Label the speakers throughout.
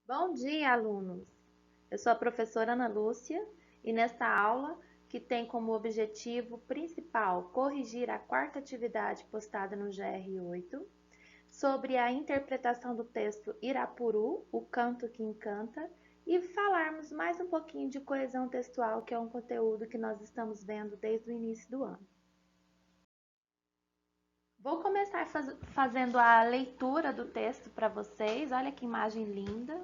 Speaker 1: Bom dia, alunos! Eu sou a professora Ana Lúcia e nesta aula, que tem como objetivo principal corrigir a quarta atividade postada no GR8, sobre a interpretação do texto Irapuru, o canto que encanta, e falarmos mais um pouquinho de coesão textual, que é um conteúdo que nós estamos vendo desde o início do ano. Vou começar fazendo a leitura do texto para vocês. Olha que imagem linda!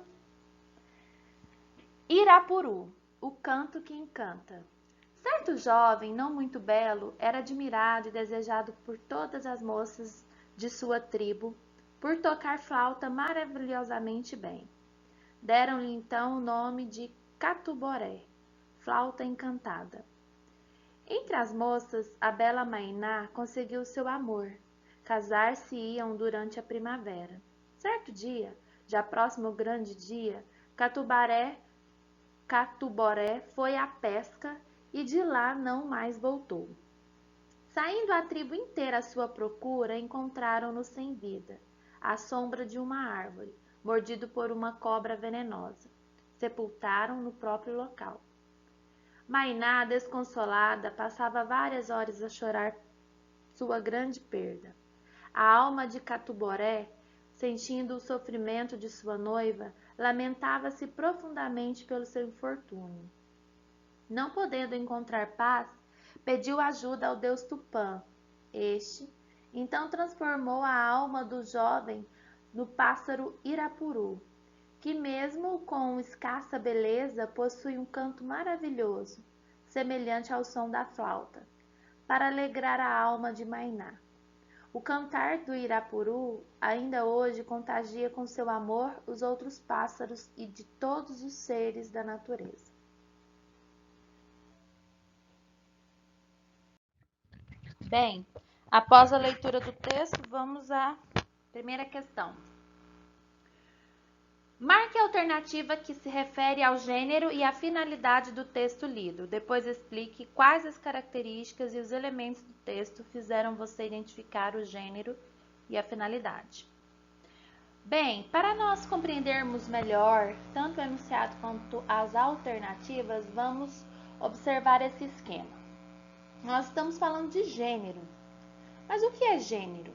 Speaker 1: Irapuru, o canto que encanta. Certo jovem, não muito belo, era admirado e desejado por todas as moças de sua tribo, por tocar flauta maravilhosamente bem. Deram-lhe então o nome de Catuboré, flauta encantada. Entre as moças, a bela Mainá conseguiu seu amor. Casar-se-iam durante a primavera. Certo dia, já próximo ao grande dia, Catuboré foi à pesca e de lá não mais voltou. Saindo a tribo inteira à sua procura, encontraram-no sem vida, à sombra de uma árvore, mordido por uma cobra venenosa. Sepultaram no próprio local. Mainá, desconsolada, passava várias horas a chorar sua grande perda. A alma de Catuboré, sentindo o sofrimento de sua noiva, lamentava-se profundamente pelo seu infortúnio. Não podendo encontrar paz, pediu ajuda ao deus Tupã. Este, então, transformou a alma do jovem no pássaro Irapuru, que mesmo com escassa beleza possui um canto maravilhoso, semelhante ao som da flauta, para alegrar a alma de Mainá. O cantar do Irapuru ainda hoje contagia com seu amor os outros pássaros e de todos os seres da natureza. Bem, após a leitura do texto, vamos à primeira questão. Marque a alternativa que se refere ao gênero e à finalidade do texto lido. Depois explique quais as características e os elementos do texto fizeram você identificar o gênero e a finalidade. Bem, para nós compreendermos melhor tanto o enunciado quanto as alternativas, vamos observar esse esquema. Nós estamos falando de gênero. Mas o que é gênero?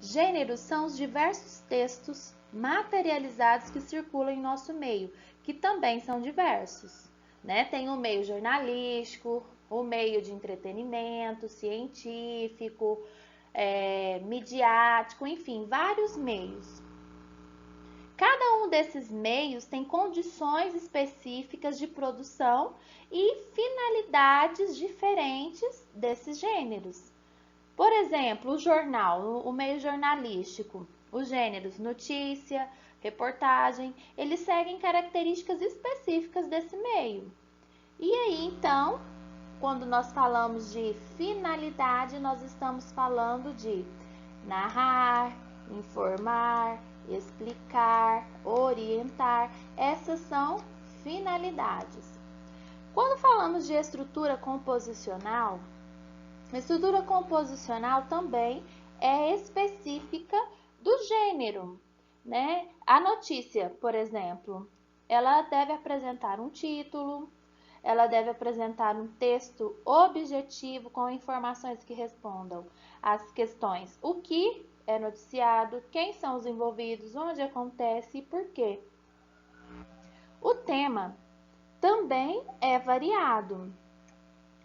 Speaker 1: Gêneros são os diversos textos materializados que circulam em nosso meio, que também são diversos, né? Tem o meio jornalístico, o meio de entretenimento, científico, midiático, enfim, vários meios. Cada um desses meios tem condições específicas de produção e finalidades diferentes desses gêneros. Por exemplo, o jornal, o meio jornalístico, os gêneros notícia, reportagem, eles seguem características específicas desse meio. E aí, então, quando nós falamos de finalidade, nós estamos falando de narrar, informar, explicar, orientar. Essas são finalidades. Quando falamos de estrutura composicional, a estrutura composicional também é específica do gênero, né? A notícia, por exemplo, ela deve apresentar um título, ela deve apresentar um texto objetivo com informações que respondam às questões: o que é noticiado, quem são os envolvidos, onde acontece e por quê. O tema também é variado.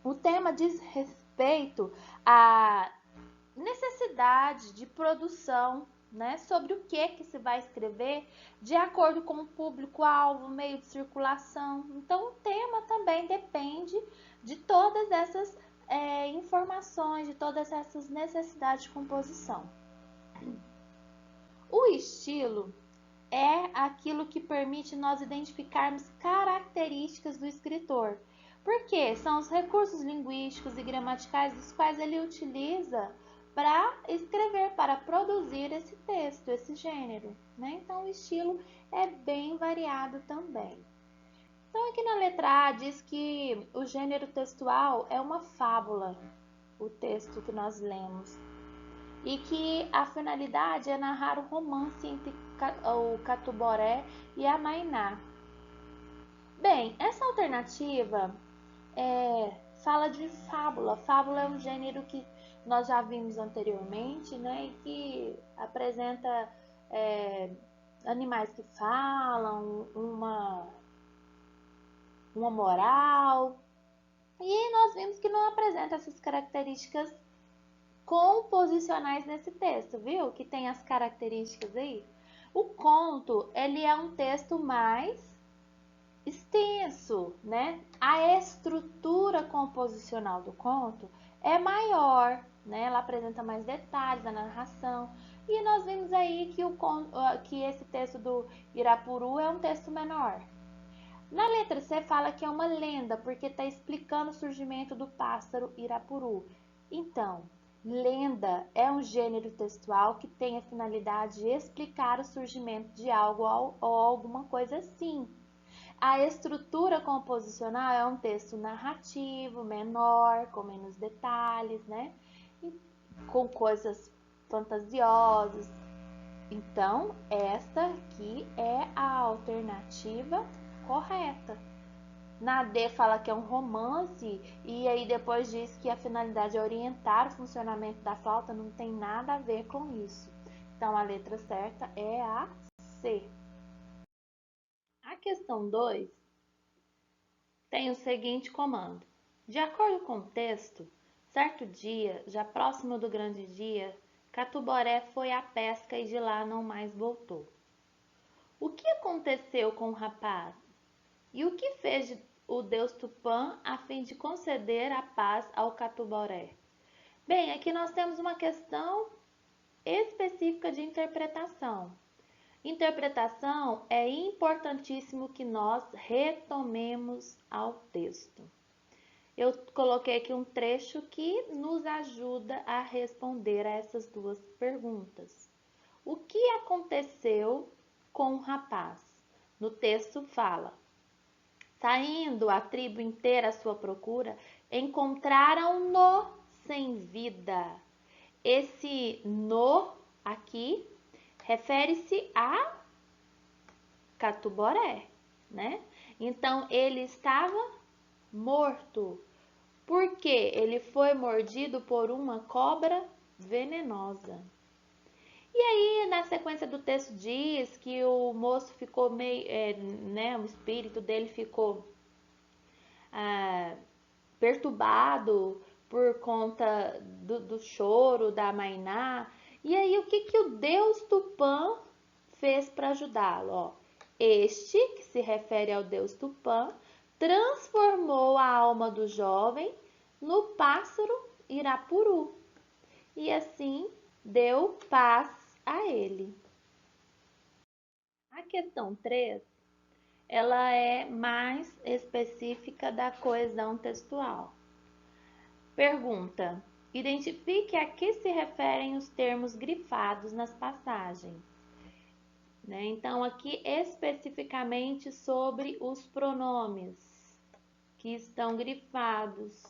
Speaker 1: O tema diz respeito à necessidade de produção, né, sobre o que se vai escrever de acordo com o público-alvo, meio de circulação. Então, o tema também depende de todas essas informações, de todas essas necessidades de composição. O estilo é aquilo que permite nós identificarmos características do escritor. Porque são os recursos linguísticos e gramaticais dos quais ele utiliza para escrever, para produzir esse texto, esse gênero, né? Então, o estilo é bem variado também. Então, aqui na letra A diz que o gênero textual é uma fábula, o texto que nós lemos. e que a finalidade é narrar o romance entre o Catuboré e a Mainá. Bem, essa alternativa fala de fábula. Fábula é um gênero que nós já vimos anteriormente, né? E que apresenta animais que falam, uma moral. E nós vimos que não apresenta essas características composicionais nesse texto, viu? Que tem as características aí. O conto, ele é um texto mais extenso, né? A estrutura composicional do conto é maior, né? Ela apresenta mais detalhes da narração. E nós vimos aí que esse texto do Irapuru é um texto menor. Na letra C fala que é uma lenda, porque está explicando o surgimento do pássaro Irapuru. Então, lenda é um gênero textual que tem a finalidade de explicar o surgimento de algo ou alguma coisa assim. A estrutura composicional é um texto narrativo, menor, com menos detalhes, né? Com coisas fantasiosas. Então, essa aqui é a alternativa correta. Na D fala que é um romance e aí depois diz que a finalidade é orientar o funcionamento da flauta, não tem nada a ver com isso. Então, a letra certa é a C. A questão 2 tem o seguinte comando. De acordo com o texto, certo dia, já próximo do grande dia, Catuboré foi à pesca e de lá não mais voltou. O que aconteceu com o rapaz? E o que fez o deus Tupã a fim de conceder a paz ao Catuboré? Bem, aqui nós temos uma questão específica de interpretação. Interpretação é importantíssimo que nós retomemos ao texto. Eu coloquei aqui um trecho que nos ajuda a responder a essas duas perguntas. O que aconteceu com o rapaz? No texto fala: saindo a tribo inteira à sua procura, encontraram-no sem vida. Esse no aqui refere-se a Catuboré, né? Então, ele estava morto, porque ele foi mordido por uma cobra venenosa. E aí, na sequência do texto diz que o moço ficou meio, né, o espírito dele ficou perturbado por conta do choro da Mainá. E aí, o que o deus Tupã fez para ajudá-lo? Ó, este, que se refere ao deus Tupã, transformou a alma do jovem no pássaro Irapuru e assim deu paz a ele. A questão 3, ela é mais específica da coesão textual. Pergunta: identifique a que se referem os termos grifados nas passagens. Né? Então, aqui especificamente sobre os pronomes que estão grifados.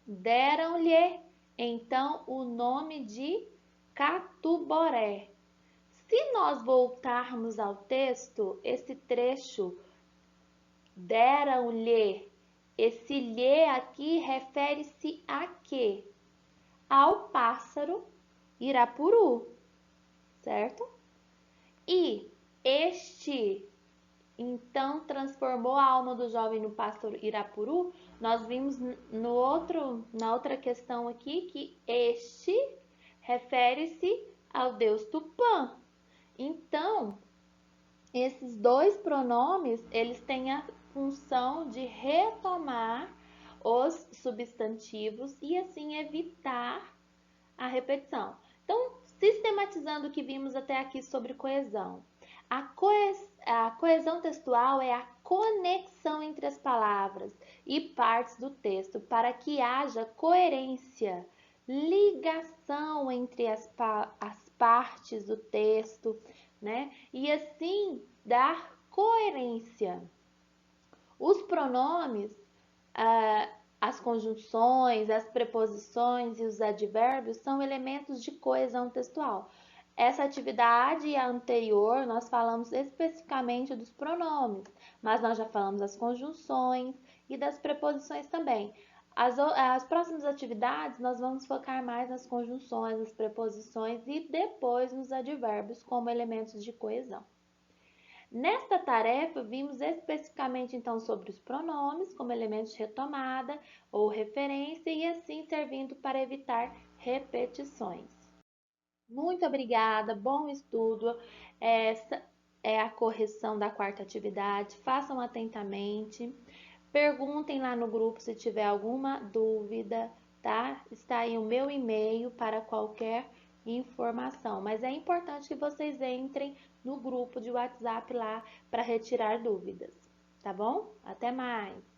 Speaker 1: Deram-lhe, então, o nome de Catuboré. Se nós voltarmos ao texto, esse trecho, deram-lhe, esse lhe aqui refere-se a quê? Ao pássaro Irapuru, certo? E este, então, transformou a alma do jovem no pássaro Irapuru. Nós vimos na outra questão aqui que este refere-se ao deus Tupã. Então, esses dois pronomes, eles têm a função de retomar os substantivos e assim evitar a repetição. Então, sistematizando o que vimos até aqui sobre coesão. A coesão textual é a conexão entre as palavras e partes do texto para que haja coerência, ligação entre as partes do texto, né? E assim dar coerência. Os pronomes As conjunções, as preposições e os advérbios são elementos de coesão textual. Essa atividade e a anterior, nós falamos especificamente dos pronomes, mas nós já falamos das conjunções e das preposições também. As próximas atividades, nós vamos focar mais nas conjunções, nas preposições e depois nos advérbios como elementos de coesão. Nesta tarefa, vimos especificamente então sobre os pronomes como elementos de retomada ou referência e assim servindo para evitar repetições. Muito obrigada, bom estudo. Essa é a correção da quarta atividade. Façam atentamente. Perguntem lá no grupo se tiver alguma dúvida, tá? Está aí o meu e-mail para qualquer informação, mas é importante que vocês entrem no grupo de WhatsApp lá para retirar dúvidas, tá bom? Até mais!